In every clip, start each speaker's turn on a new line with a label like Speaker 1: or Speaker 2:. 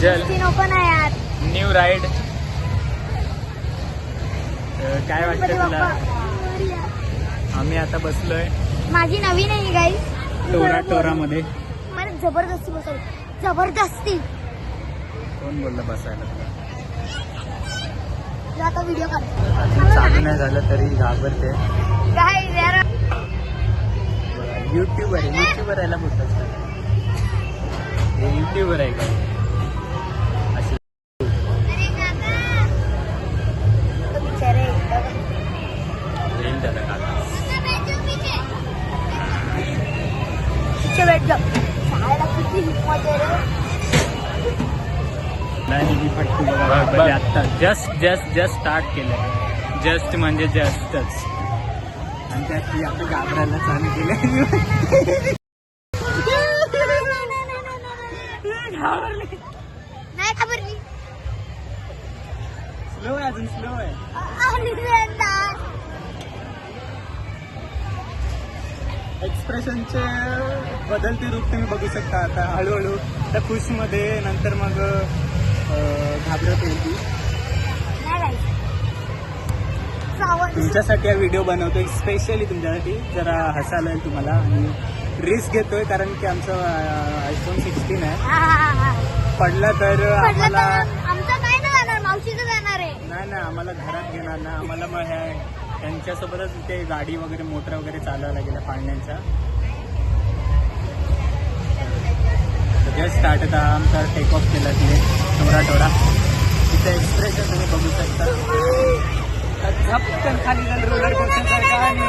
Speaker 1: नको ना यार.
Speaker 2: न्यू राईड काय वाटतं तुला? आम्ही आता बसलोय
Speaker 1: माझी नवीन आहे गाईस
Speaker 2: टोरामध्ये.
Speaker 1: मला जबरदस्ती बसवली, जबरदस्ती.
Speaker 2: कोण बोललं बसायला?
Speaker 1: तुला आता व्हिडिओ काढ.
Speaker 2: चालू नाही झालं तरी घाबरते.
Speaker 1: काय यार,
Speaker 2: युट्यूबर यायला बोलतात. हे युट्यूबर आहे का? येईल त्याला काका.
Speaker 1: बैठ जाओ. शाळेला किती हिंमत आहे रे.
Speaker 2: नाही मी फटकू बघा आत्ता जस्ट स्टार्ट केलं. जस्ट म्हणजे जस्टच. आणि त्यात आता घाबरायला चालू केलं.
Speaker 1: नाही घाबरली.
Speaker 2: स्लो आहे, अजून स्लो आहे. एक्सप्रेशनचे बदलते रूप तुम्ही बघू शकता. आता हळूहळू त्या खुशमध्ये, नंतर मग घाबरत येईल ती. तुमच्यासाठी हा व्हिडिओ बनवतोय स्पेशली तुमच्यासाठी. जरा हसायला येईल तुम्हाला. आणि रिस्क घेतोय कारण की आमचं iPhone 16 आहे. पडला तर आम्हाला
Speaker 1: आमचं काय नाही जाणार, मावशीचं जाणार आहे.
Speaker 2: नाही आम्हाला घरात घेणार ना. आम्हाला मग त्यांच्यासोबतच ते गाडी वगैरे मोटर वगैरे चालवायला गेल्या पाळण्यांच्या. जस्ट स्टार्ट आता आमचा टेक ऑफ केला तिने टोरा. तिचं एक्सप्रेशन तुम्ही बघू शकता. झपकन खाली झालं रोलर कोस्टर सारखा. आणि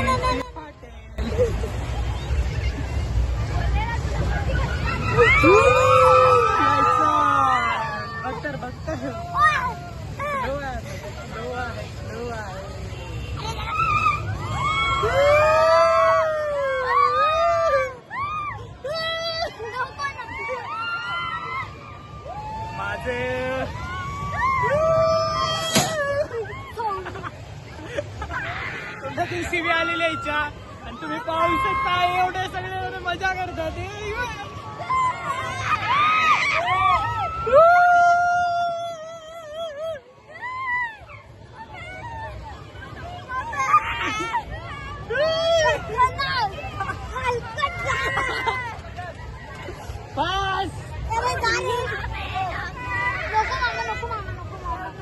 Speaker 2: माझे सीवी आलेल्या यायच्या. आणि तुम्ही पाहू शकता एवढे सगळे मजा करतात.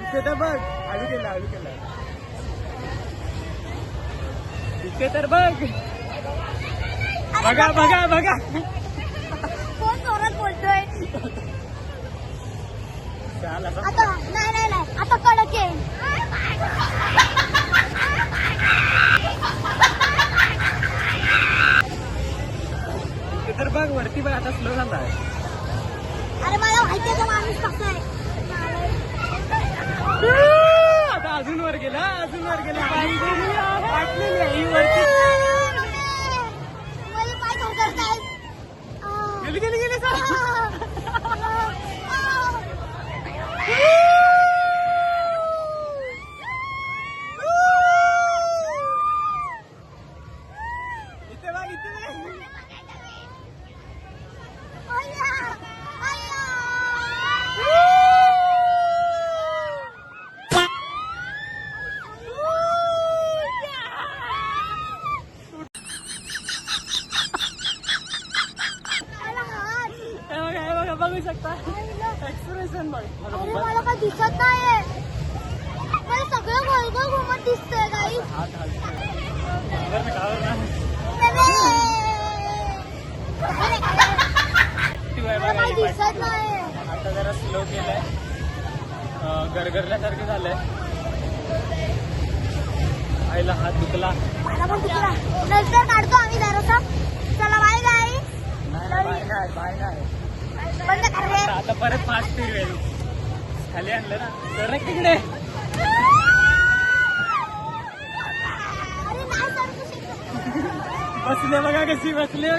Speaker 2: इथे तर बघ, हळू केला. इथे तर बघ. बघा
Speaker 1: कोण जोरात बोलतोय. आता नाही आता कडक आहे.
Speaker 2: इथे तर बघ, वरती बघ. आता स्लो झाला आहे.
Speaker 1: अरे मला माहिती आहे माणूस कसं आहे.
Speaker 2: आता अजून वर गेला. गेली बघू शकता एक्सप्रेशन.
Speaker 1: मला काय दिसत नाहीये. मला सगळं गोल घुमत दिसतंय गाईस. मला दिसत नाही.
Speaker 2: आता जरा स्लो केलंय. गरगरल्यासारखं झालंय. आईला हात दुखला.
Speaker 1: मला पण दुखला. नंतर काढतो आम्ही जरासा. चला बाय गाईस.
Speaker 2: नाही
Speaker 1: बंद कर रे.
Speaker 2: आता परत फास्ट फिरवेल. खाली आणलं ना तर तिकडे. बसले बघा कशी बसले.